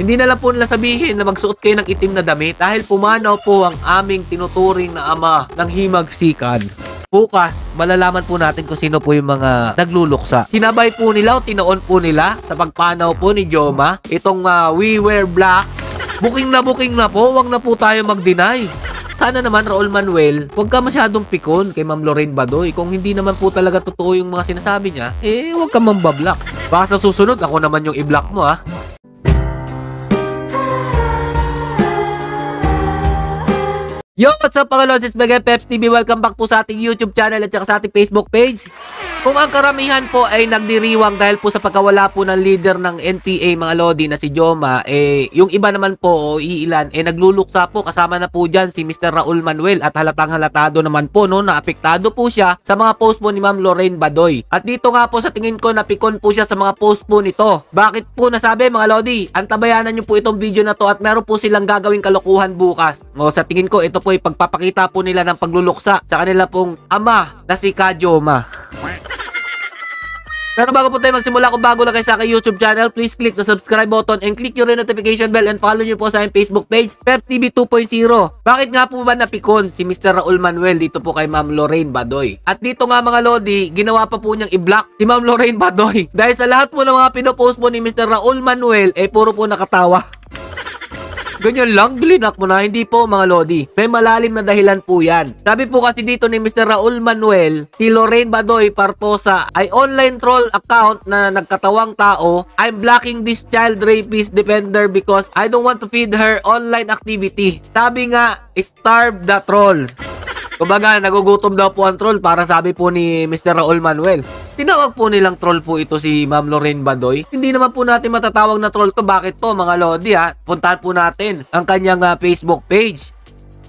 Hindi na lang po nila sabihin na magsuot kayo ng itim na damit dahil pumanaw po ang aming tinuturing na ama ng himagsikan. Bukas, malalaman po natin kung sino po yung mga nagluluksa. Sinabay po nila o tinoon po nila sa pagpanaw po ni Joma itong We Wear Black. Booking na po, wag na po tayo mag-deny. Sana naman, Raul Manuel, huwag ka masyadong pikon kay Ma'am Lorraine Badoy. Kung hindi naman po talaga totoo yung mga sinasabi niya, huwag ka mambablock. Baka sa susunod, ako naman yung i-block mo, ha? Yo, what's up mga lods? It's Mega Peps TV. Welcome back po sa ating YouTube channel at saka sa ating Facebook page. Kung ang karamihan po ay nagdiriwang dahil po sa pagkawala po ng leader ng NPA mga lodi na si Joma, yung iba naman po o iilan nagluluksa po, kasama na po dyan si Mr. Raul Manuel at halatang halatado naman po no, na apektado po siya sa mga post po ni Ma'am Lorraine Badoy. At dito nga po sa tingin ko napikon po siya sa mga post po nito. Bakit po nasabi mga lodi? Antabayanan nyo po itong video na to at meron po silang gagawing kalokohan bukas. O sa tingin ko ito po ay pagpapakita po nila ng pagluluksa sa kanila pong ama na si Ka Joma. Pero bago po tayo magsimula, kung bago lang kayo sa aking YouTube channel, please click the subscribe button and click yung notification bell and follow nyo po sa aking Facebook page, Peps TV 2.0. Bakit nga po ba napikon si Mr. Raul Manuel dito po kay Ma'am Lorraine Badoy? At dito nga mga lodi, ginawa pa po niyang i-block si Ma'am Lorraine Badoy. Dahil sa lahat po ng mga pinopost po ni Mr. Raul Manuel, puro po nakatawa. Ganyan lang, blinak mo na. Hindi po mga lodi. May malalim na dahilan po yan. Sabi po kasi dito ni Mr. Raul Manuel, si Lorraine Badoy Partosa ay online troll account na nagkatawang tao. I'm blocking this child rapist defender because I don't want to feed her online activity. Sabi nga, starve the troll. Kumbaga, nagugutom daw po ang troll para sabi po ni Mr. Raul Manuel. Tinawag po nilang troll po ito si Ma'am Lorraine Badoy. Hindi naman po natin matatawag na troll to. Bakit po mga lodi ha? Puntahan po natin ang kanyang Facebook page.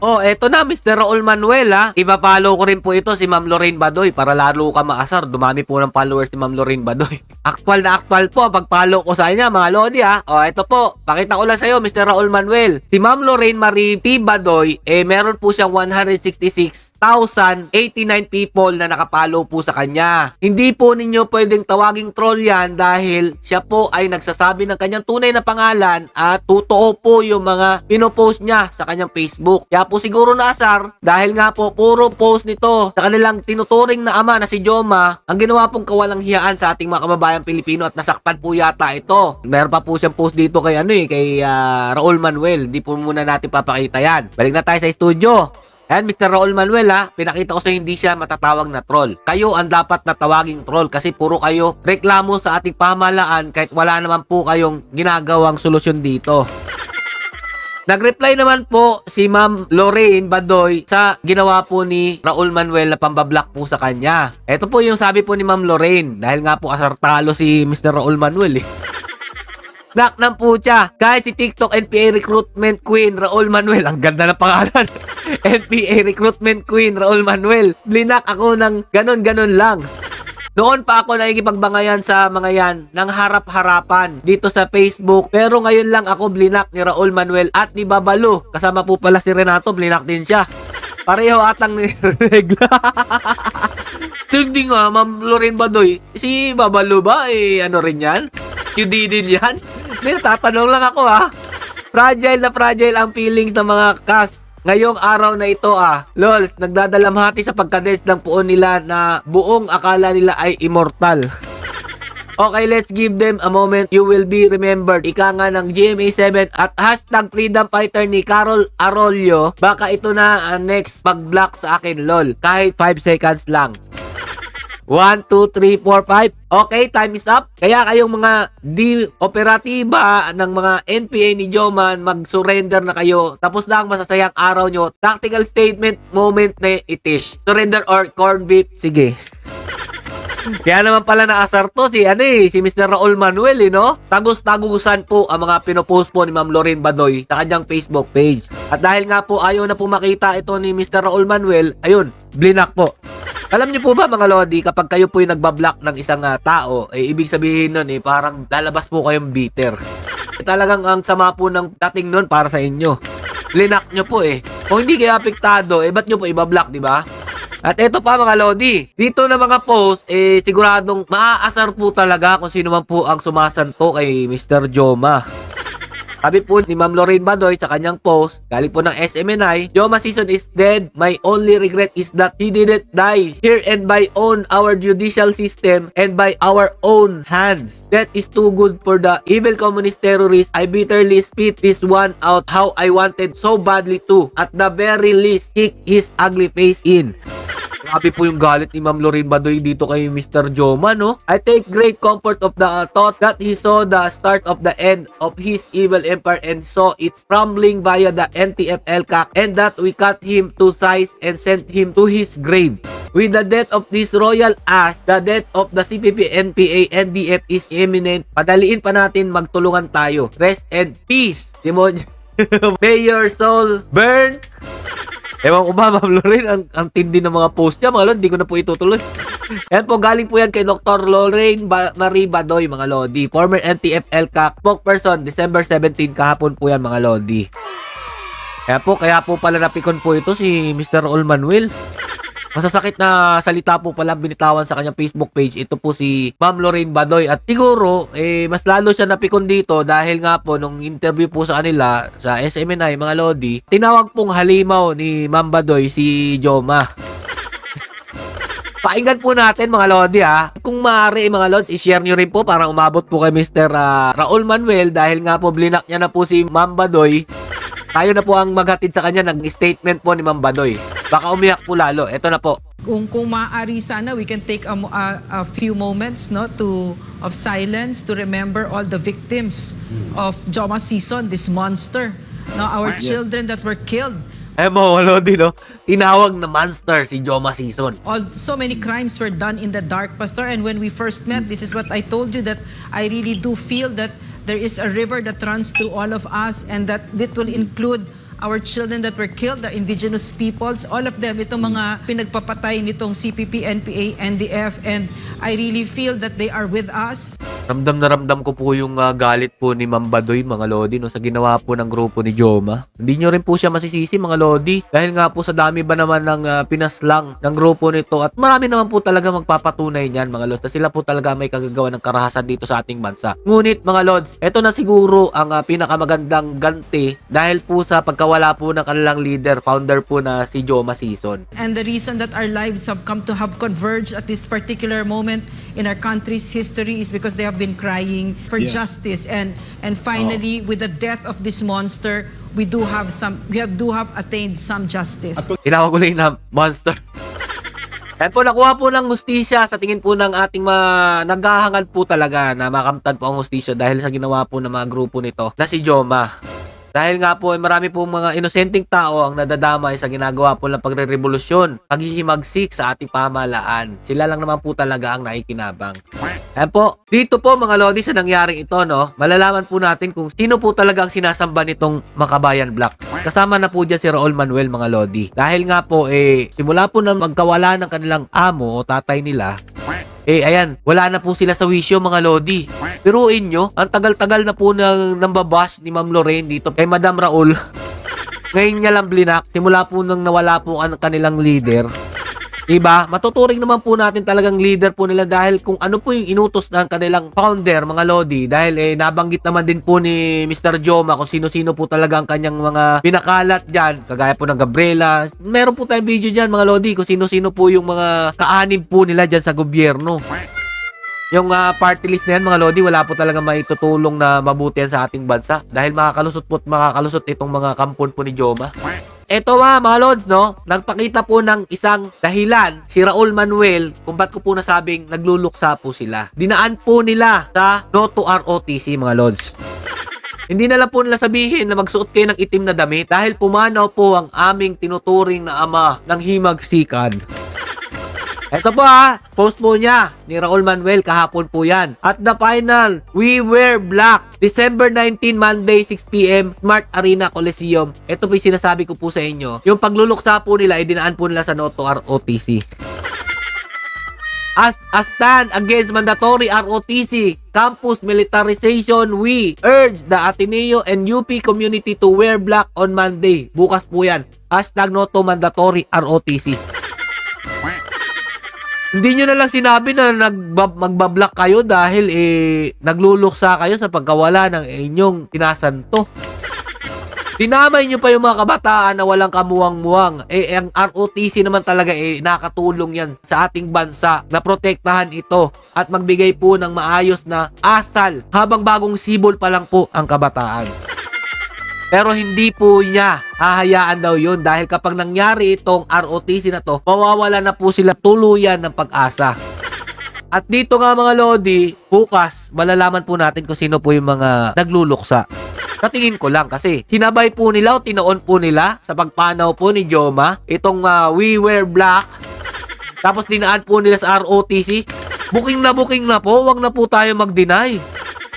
Oh, eto na Mr. Raul Manuel ha. Ipa-follow ko rin po ito si Ma'am Lorraine Badoy para lalo ka maasar. Dumami po ng followers ni Ma'am Lorraine Badoy. Aktual na aktual po pag-follow ko sa kanya mga lodi ha. Oh, eto po. Pakita ko lang sa iyo Mr. Raul Manuel. Si Ma'am Lorraine Marie T. Badoy, meron po siyang 166,089 people na nakapollow po sa kanya. Hindi po ninyo pwedeng tawaging troll yan dahil siya po ay nagsasabi ng kanyang tunay na pangalan at totoo po yung mga pinopost niya sa kanyang Facebook. Kaya po siguro naasar dahil nga po puro post nito sa kanilang tinuturing na ama na si Joma ang ginawa pong kawalang hiyaan sa ating mga kababayang Pilipino at nasaktan po yata ito. Meron pa po siyang post dito kay kay Raul Manuel. Di po muna natin papakita yan. Balik na tayo sa studio. Ayan, Mr. Raul Manuel ha, pinakita ko sa hindi siya matatawag na troll. Kayo ang dapat na tawaging troll kasi puro kayo reklamo sa ating pamahalaan kahit wala naman po kayong ginagawang solusyon dito. Nag-reply naman po si Ma'am Lorraine Badoy sa ginawa po ni Raul Manuel na pambablock po sa kanya. Ito po yung sabi po ni Ma'am Lorraine dahil nga po asartalo si Mr. Raul Manuel Nak ng pucha. Kahit si TikTok NPA Recruitment Queen Raul Manuel, ang ganda ng pangalan. NPA Recruitment Queen Raul Manuel. Blinak ako ng ganon-ganon lang. Noon pa ako nakikipagbangayan sa mga yan ng harap-harapan dito sa Facebook. Pero ngayon lang ako blinak ni Raul Manuel at ni Babalu. Kasama po pala si Renato, blinak din siya. Pareho atang regla. Tingnan nga, Ma'am Lorraine Badoy. Si Babalu ba? Ano rin yan? QD din yan? May natatanong lang ako ha. Fragile na fragile ang feelings ng mga cast ngayong araw na ito Lols, nagdadalamhati sa pagkadens ng puon nila na buong akala nila ay immortal. Okay, let's give them a moment. You will be remembered. Ika nga ng GMA7 at hashtag freedom fighter ni Carol Arroyo. Baka ito na next mag-block sa akin, lol. Kahit 5 seconds lang. 1, 2, 3, 4, 5. Okay, time is up. Kaya kayong mga di-operatiba ng mga NPA ni Joman, mag-surrender na kayo. Tapos na ang masasayang araw nyo. Tactical statement moment na itish. Surrender or corn beef. Sige. Kaya naman pala naasar to si Mr. Raul Manuel no? Tagus-tagusan po ang mga pinopost po ni Ma'am Lorraine Badoy sa kanyang Facebook page. At dahil nga po ayaw na po makita ito ni Mr. Raul Manuel, ayun, blinak po. Alam niyo po ba mga lodi, kapag kayo po yung nagbablock ng isang tao, ibig sabihin nun parang lalabas po kayong bitter. Talagang ang sama po ng dating nun para sa inyo. Blinak nyo po Kung hindi kayo apektado, ba't nyo po ibablock, di ba? At eto pa mga lodi, dito na mga post, siguradong maaasar po talaga kung sino man po ang sumasanto kay Mr. Joma. Sabi po ni Ma'am Lorraine Badoy sa kanyang post, galing po ng SMNI, Joma Season is dead. My only regret is that he didn't die here and by own our judicial system and by our own hands. That is too good for the evil communist terrorists. I bitterly spit this one out how I wanted so badly to. At the very least, kick his ugly face in. Grabe po yung galit ni Ma'am Lorraine Badoy dito kay Mr. Joma, no? I take great comfort of the thought that he saw the start of the end of his evil empire and saw its crumbling via the NTF-ELCAC and that we cut him to size and sent him to his grave. With the death of this royal ass, the death of the CPP, NPA, NDF is imminent. Padaliin pa natin, magtulungan tayo. Rest and peace. May your soul burn. Ewan ko ba, Ma'am Lorraine, ang tindi ng mga post niya, mga lodi, hindi ko na po itutuloy. Yan po, galing po yan kay Dr. Lorraine Marie Badoy, mga lodi. Former NTF-ELCAC spokesperson, December 17, kahapon po yan, mga lodi. Kaya po pala napikon po ito si Mr. Raul Manuel. Masasakit na salita po pala binitawan sa kanyang Facebook page. Ito po si Ma'am Lorraine Badoy. At siguro, mas lalo siya napikon dito dahil nga po nung interview po sa kanila sa SMNI, mga lodi, tinawag pong halimaw ni Ma'am Badoy si Joma. Pakinggan po natin, mga lodi, ha. Kung maaari, mga lods, i-share nyo rin po para umabot po kay Mr. Raul Manuel dahil nga po blinak niya na po si Ma'am Badoy. Tayo na po ang maghatid sa kanya ng statement po ni Ma'am Badoy. Baka umiyak po lalo. Ito na po. Kung maaari sana, we can take a few moments, no, of silence to remember all the victims of Joma Season, this monster. No, our children that were killed. Mga lodi, no? Tinawag na monster si Joma Season. So many crimes were done in the dark, Pastor. And when we first met, this is what I told you, that I really do feel that there is a river that runs through all of us and that it will include our children that were killed, the indigenous peoples, all of them, itong mga pinagpapatay nitong CPP, NPA, NDF, and I really feel that they are with us. Ramdam na ramdam ko po yung galit po ni Ma'am Badoy, mga lodi, no, sa ginawa po ng grupo ni Joma. Hindi nyo rin po siya masisisi, mga lodi, dahil nga po sa dami ba naman ng pinaslang ng grupo nito at marami naman po talaga magpapatunay niyan, mga lods, na sila po talaga may kagagawa ng karahasan dito sa ating bansa. Ngunit, mga lods, ito na siguro ang pinakamagandang ganti dahil po sa pagkawala po ng kanilang leader, founder po na si Joma Season. And the reason that our lives have come to have converged at this particular moment in our country's history is because they have been crying for justice, and finally with the death of this monster, we do have attained some justice. Tinawag ko lang na monster. Yan po, nakuha po ng hustisya sa tingin po ng ating naghahangad po talaga na makamtan po ang hustisya dahil sa ginawa po ng mga grupo nito na si Joma. Dahil nga po, marami po mga inosenteng tao ang nadadamay sa ginagawa po ng pagre-revolusyon, paghihimagsik sa ating pamahalaan. Sila lang naman po talaga ang nakikinabang. Ayan po, dito po, mga lodi, sa nangyaring ito, no, malalaman po natin kung sino po talaga ang sinasamba nitong Makabayan Black. Kasama na po dyan si Raul Manuel, mga lodi. Dahil nga po, simula po na magkawala ng kanilang amo o tatay nila, ayan, wala na po sila sa wisyo, mga lodi. Piruin nyo, ang tagal-tagal na po nang babash ni Ma'am Lorraine dito kay Madam Raul. Ngayon niya lang blinak, simula po nang nawala po ang kanilang leader. Diba? Matuturing naman po natin talagang leader po nila dahil kung ano po yung inutos ng kanilang founder, mga lodi. Dahil nabanggit naman din po ni Mr. Joma kung sino-sino po talaga ang kanyang mga pinakalat dyan. Kagaya po ng Gabriela. Meron po tayong video dyan, mga lodi, kung sino-sino po yung mga kaanib po nila dyan sa gobyerno. Yung party list na yan, mga lodi, wala po talaga maitutulong na mabuti yan sa ating bansa. Dahil makakalusot itong mga kampon po ni Joma. Eto mga lods, no? Nagpakita po ng isang dahilan si Raul Manuel kung ba't ko po nasabing nagluluksa po sila. Dinaan po nila sa No to ROTC, mga lods. Hindi na lang po nila sabihin na magsuot kayo ng itim na damit dahil pumanaw po ang aming tinuturing na ama ng himagsikan. Ito po post po niya ni Raul Manuel kahapon po yan. At the final, we wear black. December 19, Monday, 6 p.m. Smart Arena Coliseum. Ito po yung sinasabi ko po sa inyo. Yung pagluluksa po nila, dinaan po nila sa No to ROTC. As a stand against mandatory ROTC, campus militarization, we urge the Ateneo and UP community to wear black on Monday. Bukas po yan. Hashtag No to mandatory ROTC. Hindi nyo na lang sinabi na magbablock kayo dahil nagluluksa kayo sa pagkawala ng inyong tinasanto. Dinamay nyo pa yung mga kabataan na walang kamuwang-muwang. Ang ROTC naman talaga nakatulong yan sa ating bansa na protektahan ito at magbigay po ng maayos na asal habang bagong sibol pa lang po ang kabataan. Pero hindi po niya hahayaan daw yun dahil kapag nangyari itong ROTC na to, mawawala na po sila tuluyan ng pag-asa. At dito nga mga Lodi, bukas malalaman po natin kung sino po yung mga nagluluksa. Katingin ko lang kasi sinabay po nila o tinoon po nila sa pagpanaw po ni Joma itong We Wear Black. Tapos dinaan po nila sa ROTC. Booking na po, wag na po tayo mag-deny.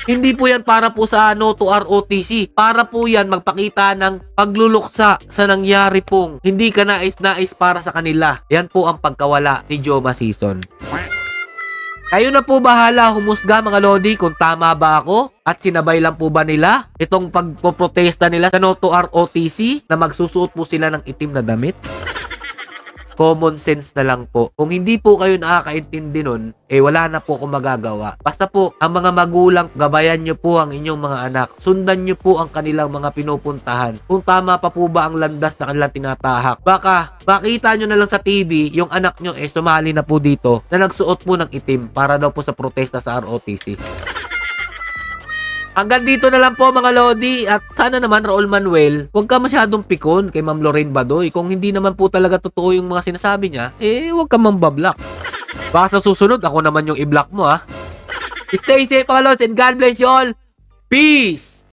Hindi po yan para po sa no to ROTC. Para po yan magpakita ng pagluluksa sa nangyari pong hindi ka nais para sa kanila. Yan po ang pagkawala ni Joma Season. Kayo na po bahala humusga mga Lodi kung tama ba ako at sinabay lang po ba nila itong pagpoprotesta nila sa no to ROTC na magsusuot po sila ng itim na damit. Common sense na lang po. Kung hindi po kayo nakakaintindi nun, wala na po akong magagawa. Basta po, ang mga magulang, gabayan nyo po ang inyong mga anak. Sundan nyo po ang kanilang mga pinupuntahan. Kung tama pa po ba ang landas na kanilang tinatahak. Baka, makita nyo na lang sa TV, yung anak nyo sumali na po dito na nagsuot po ng itim para daw po sa protesta sa ROTC. Hanggang dito na lang po mga Lodi at sana naman Raul Manuel, huwag ka masyadong pikon kay Ma'am Lorraine Badoy. Kung hindi naman po talaga totoo yung mga sinasabi niya, huwag ka mambablock. Baka sa susunod ako naman yung i-block mo ha. Stay safe mga Lods and God bless you all. Peace!